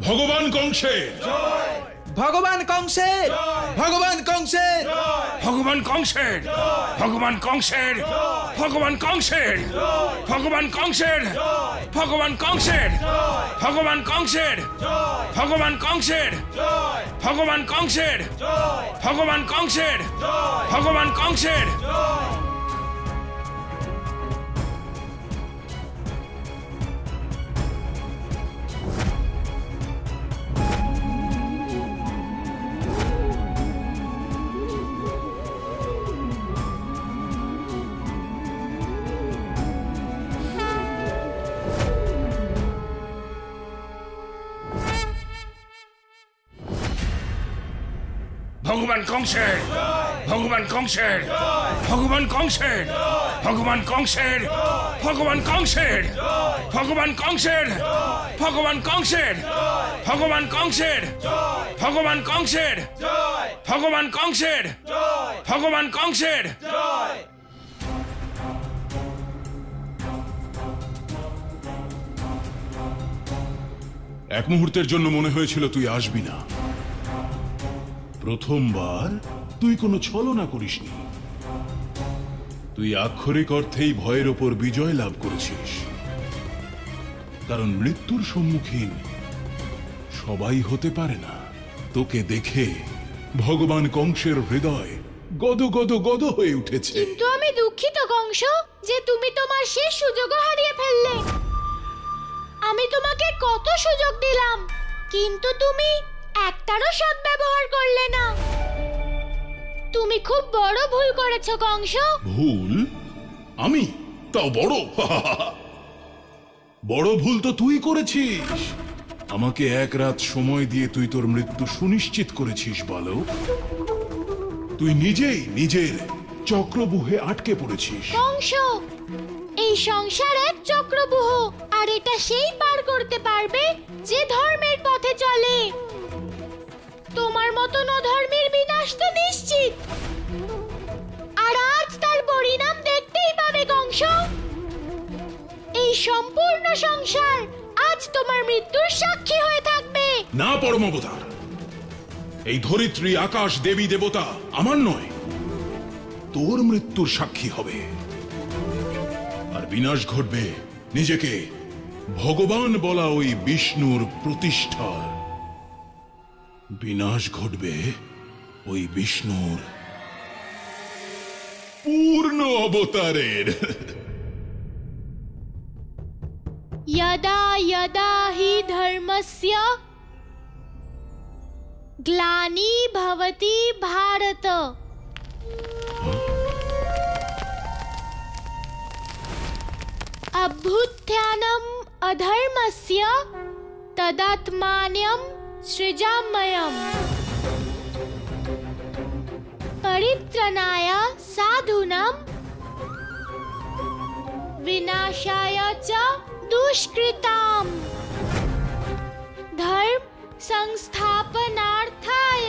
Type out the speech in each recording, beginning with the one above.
ভগবান কংসের, ভগবান কংসের, ভগবান কংসের, ভগবান কংসের, ভগবান কংসের, ভগবান কংসের, ভগবান কংসের, ভগবান কংসের, ভগবান কংসের, ভগবান কংসের, ভগবান কংসের, ভগবান কংসের, ভগবান কংসের। ভগবান কংসের, ভগবান কংসের, ভগবান কংসের, ভগবান কংসের, ভগবান কংসের, ভগবান কংসের, ভগবান কংসের, ভগবান কংসের, ভগবান কংসের, ভগবান কংসের, ভগবান কংসের। এক মুহূর্তের জন্য মনে হয়েছিল তুই আসবি না। প্রথমবার তুই কোনো ছলনা করিসনি। তুই আক্ষরিক অর্থেই ভয়ের ওপর বিজয় লাভ করেছিস, কারণ মৃত্যুর সম্মুখীন সবাই হতে পারে না। তোকে দেখে ভগবান কংসের হৃদয় গদ গদ গদ হয়ে উঠেছে। কিন্তু আমি দুঃখিত কংস যে তুমি তোমার শেষ সুযোগও হারিয়ে ফেললে। আমি তোমাকে কত সুযোগ দিলাম, কিন্তু তুমি একটারও সদ্ব্যবহার করলে না। তুমি খুব বড় ভুল করেছো কংস। ভুল? আমি? তাও বড়? বড় ভুল তো তুই করেছিস। আমাকে এক রাত সময় দিয়ে তুই তোর মৃত্যু সুনিশ্চিত করেছিস বালক। তুই নিজেই নিজের চক্রবুহে আটকে পড়েছিস। কংস, এই সংসার এক চক্রবুহ, আর এটা সেই পার করতে পারবে যে ধর্মের পথে চলে। তোমার মতন অধর্মের বিনাশ তো নিশ্চিত, আর আজ তার পরিণাম দেখতেই পাবে কংস। এই সম্পূর্ণ সংসার আজ তোমার মৃত্যুর সাক্ষী হয়ে থাকবে। না পরমাবতার, এই ধরিত্রী, আকাশ, দেবী দেবতা আমার নয়, তোর মৃত্যুর সাক্ষী হবে। আর বিনাশ ঘটবে নিজেকে ভগবান বলা ওই বিষ্ণুর প্রতিষ্ঠার। বিনাশ ঘটবে ওই বিষ্ণুর পূর্ণ অবতারের। यदा यदा हि धर्मस्य ग्लानि भवति भारत अभ्युत्थानम् अधर्मस्य तदात्मानं सृजाम्यहम् परित्राणाय साधूनां विनाशाय च दुष्कृताम धर्म संस्थापनार्थाय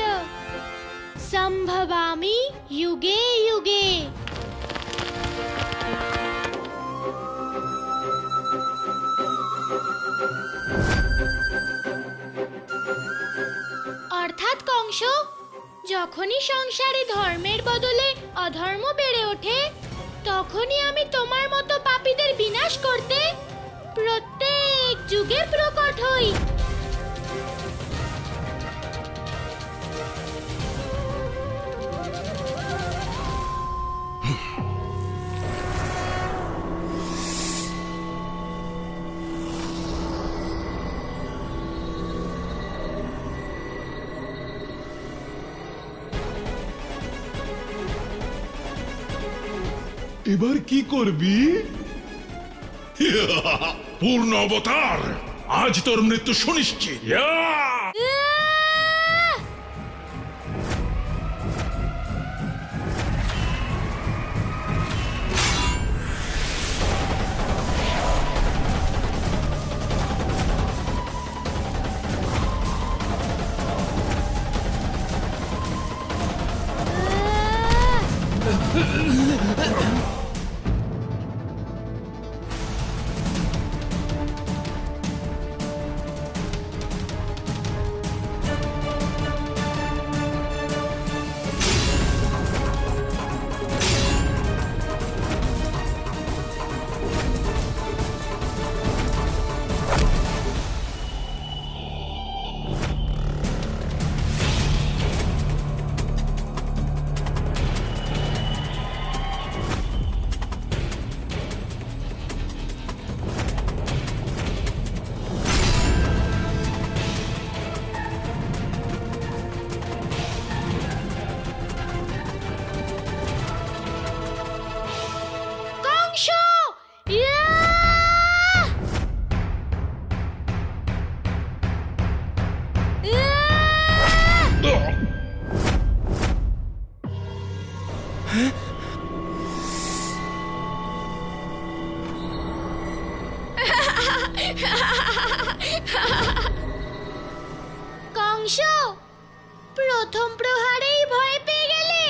संभवामि युगे युगे। অর্থাৎ কংস, যখনই সংসারে ধর্মের বদলে অধর্ম বেড়ে ওঠে, তখনই আমি তোমার মতো পাপীদের বিনাশ করতে প্রত্যেক যুগে প্রকট হই। এবার কি করবি? পূর্ণ অবতার, আজ তোর মৃত্যু সুনিশ্চিত। কংস, প্রথম প্রহারেই ভয় পেয়ে গেলে?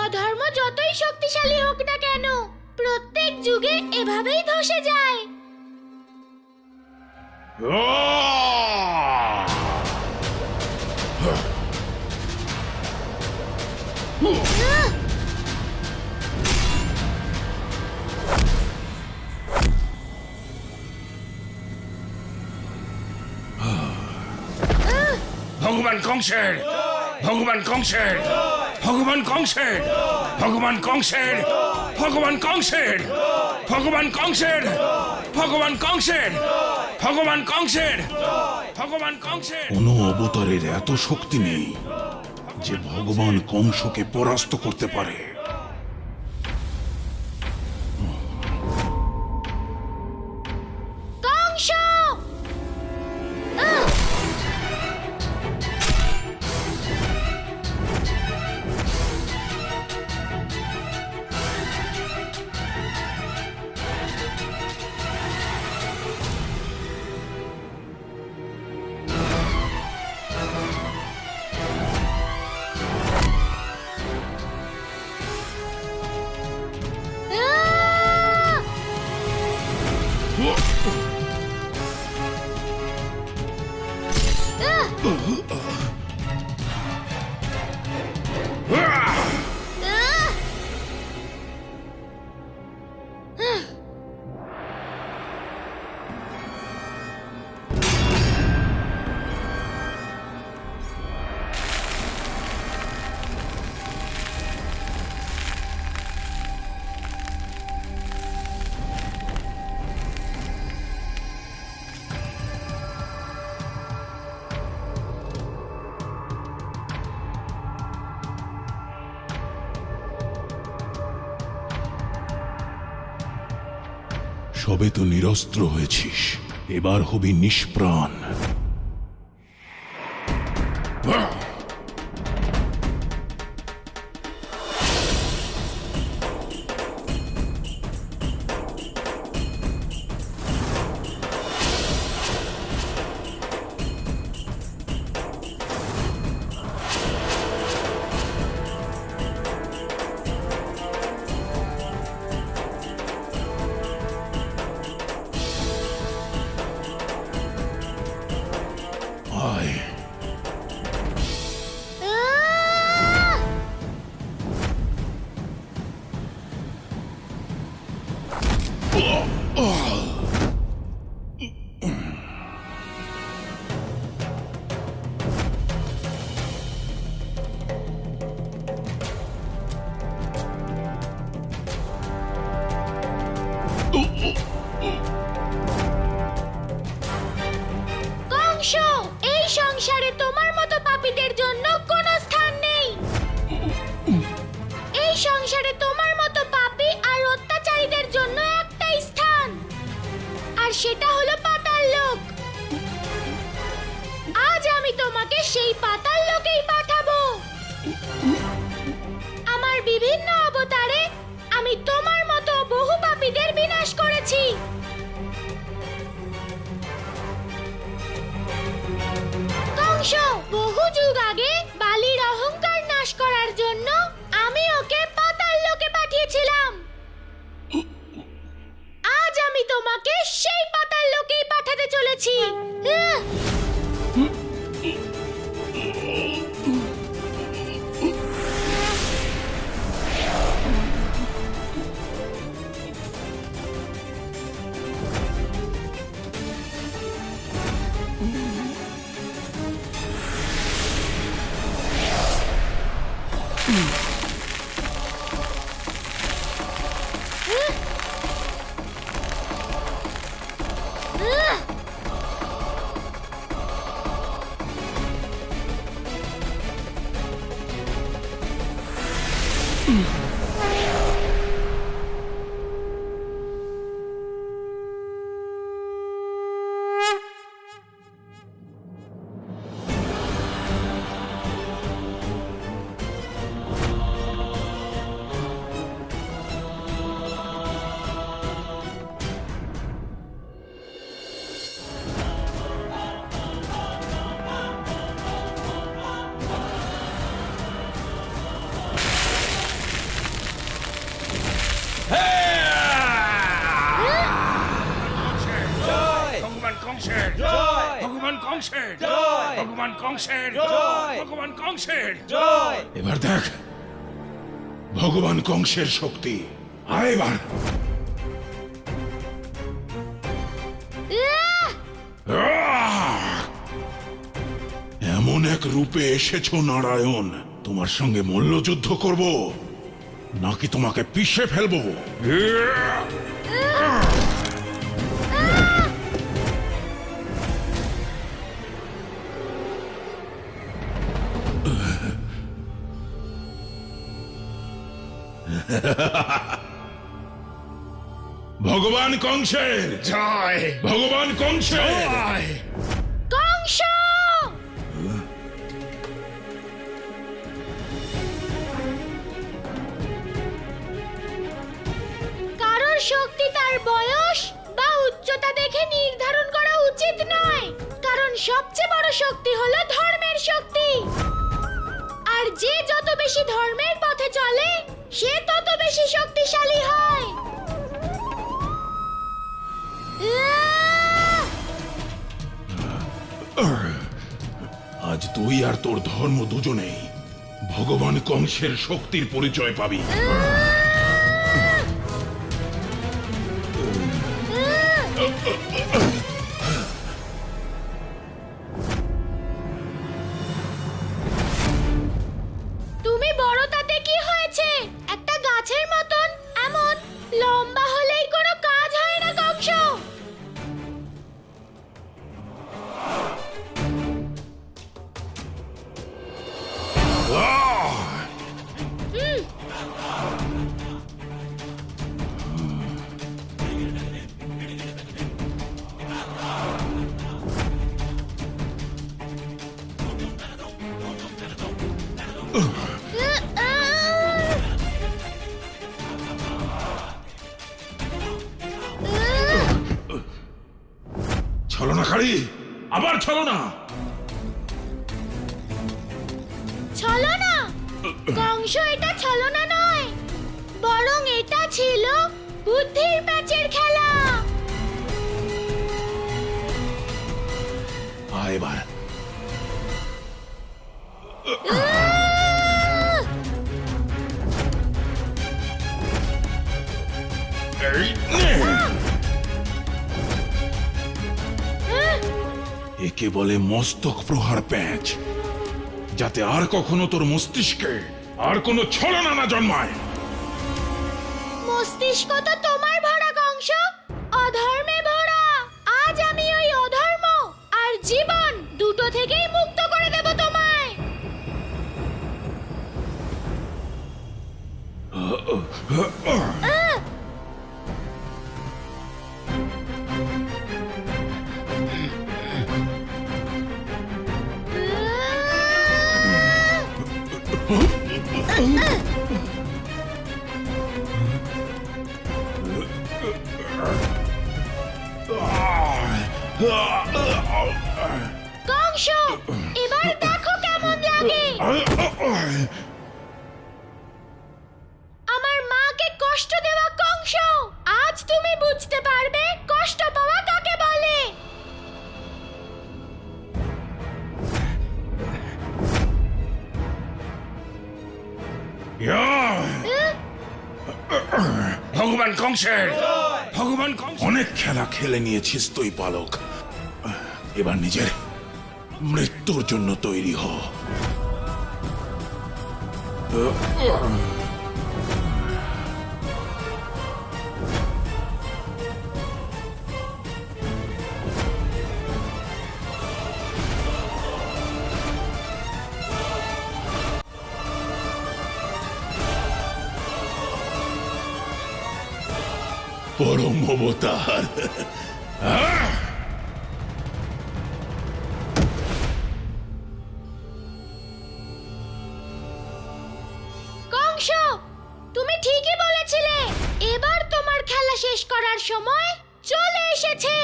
অধর্ম যতই শক্তিশালী হোক না কেন, প্রত্যেক যুগে এভাবেই ধসে যায়। আহ! ভগবান কংসের, ভগবান কংসের, ভগবান কংসের, ভগবান কংসের, ভগবান কংসের, ভগবান কংসের, ভগবান কংসের, ভগবান কংসের, ভগবান কংসের। কোনো অবতারের এত শক্তি নেই যে ভগবান কংসকে পরাস্ত করতে পারে। কংস! আহ! আহ! আহ! সবে তো নিরস্ত্র হয়েছিস, এবার হবি নিষ্প্রাণ। আয়, আহ! কংস, এই সংসারে তোমার মতো পাপীদের জন্য কোনো স্থান নেই। এই সংসারে তোমার মতো পাপী আর অত্যাচারীদের জন্য একটাই স্থান, আর সেটা হলো পাতাল লোক। আজ আমি তোমাকে সেই পাতাল লোকেই পাঠাবো। আমার বিভিন্ন অবতারে আমি তোমার মতো বহু পাপীদের বিনাশ করেছি। কংস বহু যুগ আগে বালির অহংকার নাশ করার জন্য আমি ওকে পাতাল লোকে পাঠিয়েছিলাম। আজ আমি তোমাকে সেই পাতাল লোকেই পাঠাতে চলেছি। আহ! কংসের ভগবান কংসের ভগবান কংসের এবার দেখ ভগবান কংসের শক্তি। আয় এবার। এমন এক রূপে এসেছো নারায়ণ, তোমার সঙ্গে মল্লযুদ্ধ করব নাকি তোমাকে পিষে ফেলবো? ভগবান কংসের জয় ভগবান কংসের জয় কংস! কারোর শক্তি তার বয়স বা উচ্চতা দেখে নির্ধারণ করা উচিত নয়, কারণ সবচেয়ে বড় শক্তি হলো ধর্মের শক্তি। আর যে যত বেশি ধর্মের পথে চলে সে তত বেশি শক্তিশালী হয়। আজ তুই আর তোর ধর্ম দুজনেই ভগবান কংসের শক্তির পরিচয় পাবি। তুমি বড় তাতে কি হয়েছে? একটা গাছের মতন এমন লম্বা হলেই কোনো কাজ হয় না কংস। ছলনাকারী, আবার ছলনা। ছলনা? কংস, এটা ছলনা নয়, বরং এটা ছিল বুদ্ধির প্যাচের খেলা। আয় এবার। এই নে। একে বলে মস্তক প্রহার প্যাঁচ, যাতে আর কখনো তোর মস্তিষ্কে আর কোনো ছলনা না জন্মায়। মস্তিষ্ক তো তোমার ভরা কংস, অধর্মে ভরা। আজ আমি ওই অধর্ম আর জীবন দুটো থেকেই মুক্ত করে দেব তোমায়। কংস, এবার দেখো কেমন লাগে। আমার মাকে কষ্ট দেওয়া কংস, আজ তুমি বুঝতে পারবে কষ্ট পাওয়া কাকে বলে। ভগবান কংসের ভগবান কংস অনেক খেলা খেলে নিয়েছিস তুই বালক, এবার নিজের মৃত্যুর জন্য তৈরি হ। পরম অবতার, কংস, তুমি ঠিকই বলেছিলে, এবার তোমার খেলা শেষ করার সময় চলে এসেছে।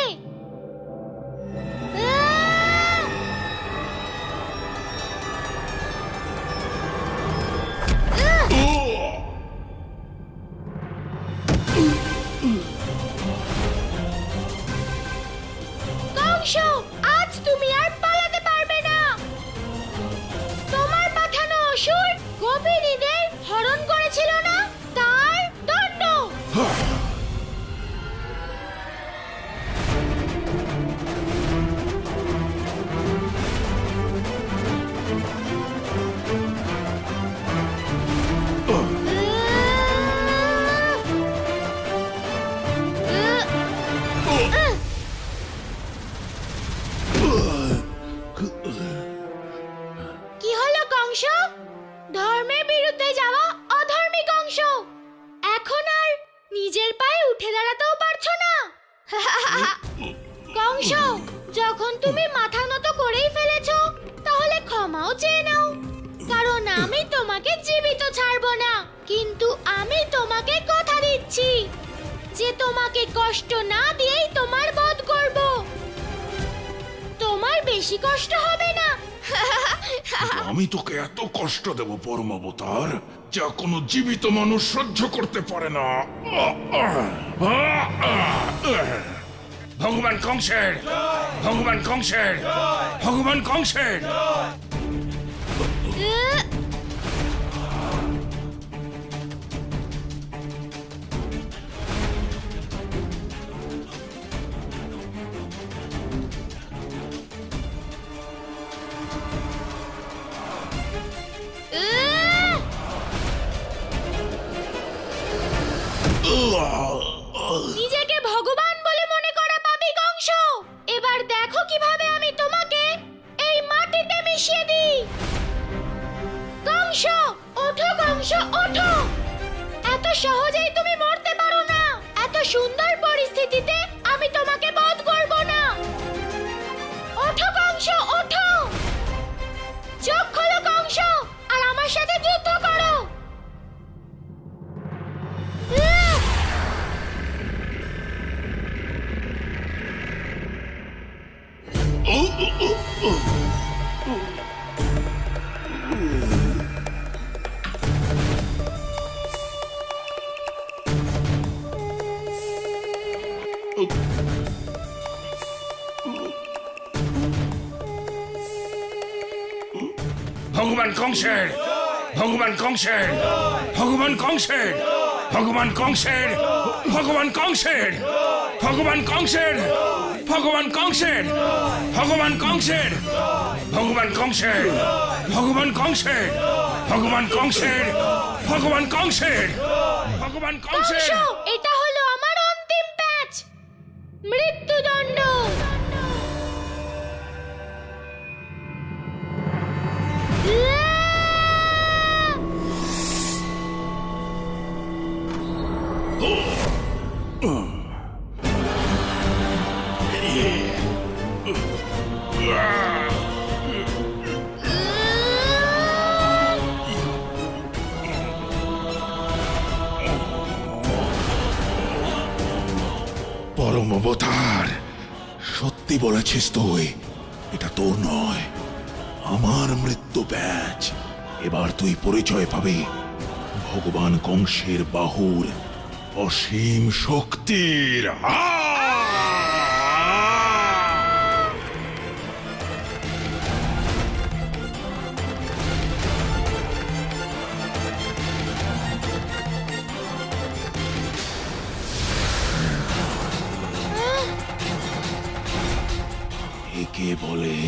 কংস, আজ তুমি আর পালাতে তুমি মাথা নত করেই ফেলেছো, তাহলে ক্ষমাও চেয়ে নাও। কারণ আমি তোমাকে জীবিত ছাড়বো না, কিন্তু আমি তোমাকে কথা দিচ্ছি যে তোমাকে কষ্ট না দিয়েই তোমার বধ করব। তোমার বেশি কষ্ট হবে না। আমি তোকে এত কষ্ট দেব পরম অবতার, যা কোনো জীবিত মানুষ সহ্য করতে পারে না। ভগবান কংসের, ভগবান কংসের, ভগবান কংসের। নিজেকে ভগবান বলে মনে করা পাপী কংস, এবার দেখো কিভাবে আমি তোমাকে এই মাটিতে মিশিয়ে দিই। কংস, ওঠো কংস, ওঠো। এত সহজেই তুমি মরতে পারো না। এত সুন্দর পরিস্থিতিতে আমি তোমাকে বধ করব না। ওঠো কংস, ওঠো। চোখ খোলো কংস, আর আমার সাথে যুদ্ধ করো। ভগবান কংসের, ভগবান কংসের, ভগবান কংসের, ভগবান কংসের, ভগবান কংসের, ভগবান কংসের, ভগবান কংসের, ভগবান কংসের, ভগবান কংসের, ভগবান কংসের, ভগবান কংসের, ভগবান কংসের, ভগবান কংসের। কংস, এটা হলো আমার অন্তিম প্যাচ, মৃত্যুদণ্ড। পরম অবতার, সত্যি বলেছিস তুই, এটা তোর নয়, আমার মৃত্যু ব্যাচ। এবার তুই পরিচয় পাবি ভগবান কংসের বাহুর অসীম শক্তির। একে বলে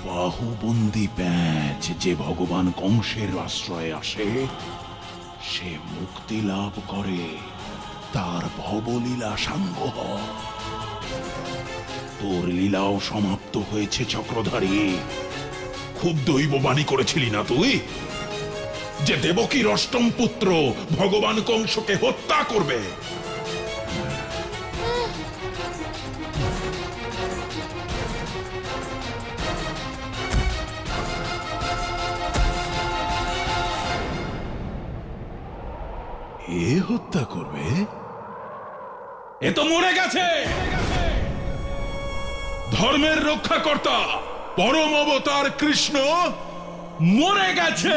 বাহুবন্দী প্যাঁচ। যে ভগবান কংসের আশ্রয়ে আসে সে মুক্তি লাভ করে, তার ভবলীলা সাঙ্গ হয়। তোর লীলাও সমাপ্ত হয়েছে চক্রধারী। খুব দৈববাণী করেছিলি না তুই, যে দেবকীর অষ্টম পুত্র ভগবান কংসকে হত্যা করবে। এ হত্যা করবে? এ তো মরে গেছে। ধর্মের রক্ষাকর্তা পরম অবতার কৃষ্ণ মরে গেছে।